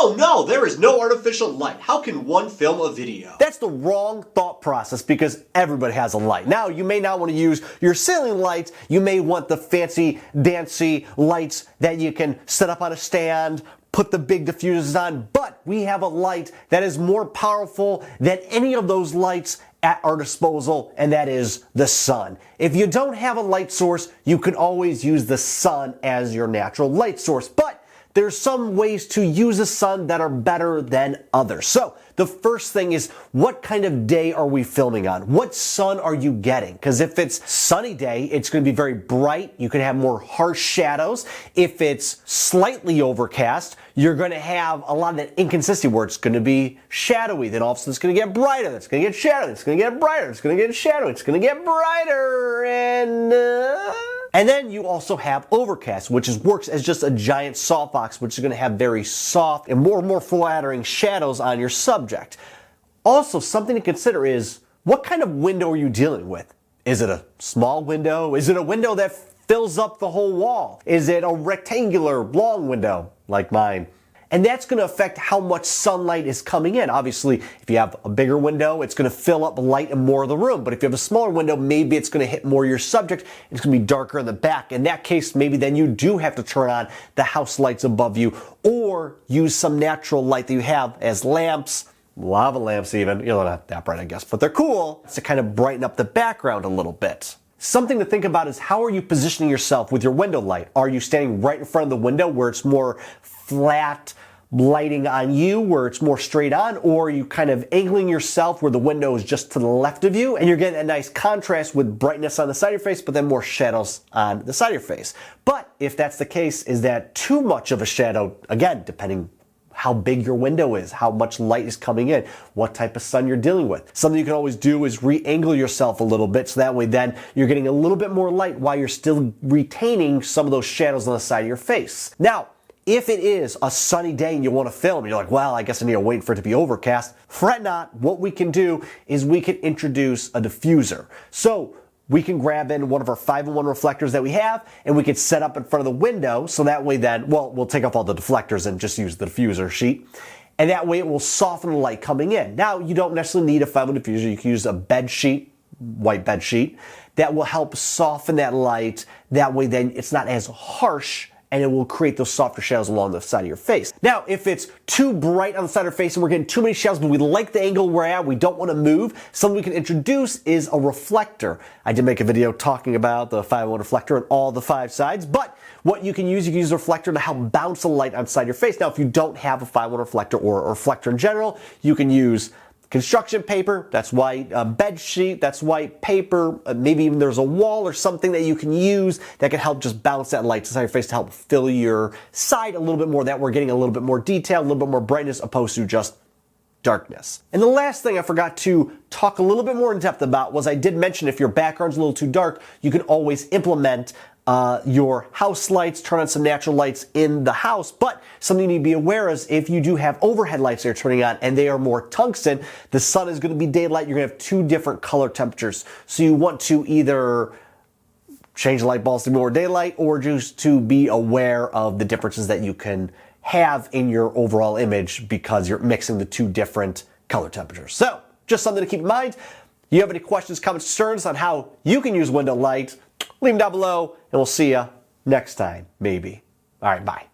Oh no, there is no artificial light. How can one film a video? That's the wrong thought process because everybody has a light. Now, you may not want to use your ceiling lights. You may want the fancy, dancy lights that you can set up on a stand, put the big diffusers on, but we have a light that is more powerful than any of those lights at our disposal, and that is the sun. If you don't have a light source, you can always use the sun as your natural light source, but there's some ways to use the sun that are better than others. So the first thing is, what kind of day are we filming on? What sun are you getting? Because if it's sunny day, it's going to be very bright. You can have more harsh shadows. If it's slightly overcast, you're going to have a lot of that inconsistency where it's going to be shadowy. Then all of a sudden it's going to get brighter. Then it's going to get shadowy. It's going to get brighter. It's going to get shadowy. It's going to get brighter. And then you also have overcast, which works as just a giant softbox, which is going to have very soft and more flattering shadows on your subject. Also, something to consider is, what kind of window are you dealing with? Is it a small window? Is it a window that fills up the whole wall? Is it a rectangular long window like mine? And that's going to affect how much sunlight is coming in. Obviously, if you have a bigger window, it's going to fill up light in more of the room. But if you have a smaller window, maybe it's going to hit more of your subject. It's going to be darker in the back. In that case, maybe then you do have to turn on the house lights above you or use some natural light that you have as lamps, lava lamps even. You know, not that bright, I guess, but they're cool. It's to kind of brighten up the background a little bit. Something to think about is, how are you positioning yourself with your window light? Are you standing right in front of the window where it's more flat lighting on you, where it's more straight on, or are you kind of angling yourself where the window is just to the left of you and you're getting a nice contrast with brightness on the side of your face but then more shadows on the side of your face? But if that's the case, is that too much of a shadow? Again, depending how big your window is, how much light is coming in, what type of sun you're dealing with. Something you can always do is re-angle yourself a little bit, so that way then you're getting a little bit more light while you're still retaining some of those shadows on the side of your face. Now, if it is a sunny day and you want to film, you're like, well, I guess I need to wait for it to be overcast. Fret not. What we can do is we can introduce a diffuser. So we can grab in one of our 5-in-1 reflectors that we have, and we can set up in front of the window, so that way then, well, we'll take off all the deflectors and just use the diffuser sheet. And that way it will soften the light coming in. Now, you don't necessarily need a 5-in-1 diffuser. You can use a bed sheet, white bed sheet, that will help soften that light. That way then it's not as harsh, and it will create those softer shadows along the side of your face. Now, if it's too bright on the side of your face and we're getting too many shadows, but we like the angle we're at, we don't want to move, something we can introduce is a reflector. I did make a video talking about the 5-in-1 reflector on all the 5 sides, but what you can use a reflector to help bounce the light outside your face. Now, if you don't have a 5-in-1 reflector or a reflector in general, you can use construction paper, that's white, a bed sheet, that's white paper, maybe even there's a wall or something that you can use that can help just bounce that light inside your face to help fill your side a little bit more, that we're getting a little bit more detail, a little bit more brightness opposed to just darkness. And the last thing I forgot to talk a little bit more in depth about was, I did mention if your background's a little too dark, you can always implement your house lights, turn on some natural lights in the house. But something you need to be aware is, if you do have overhead lights that you're turning on and they are more tungsten, the sun is going to be daylight. You're going to have 2 different color temperatures. So you want to either change the light bulbs to more daylight, or just to be aware of the differences that you can have in your overall image because you're mixing the 2 different color temperatures. So just something to keep in mind. You have any questions, comments, concerns on how you can use window light, leave them down below, and we'll see you next time, maybe. All right, bye.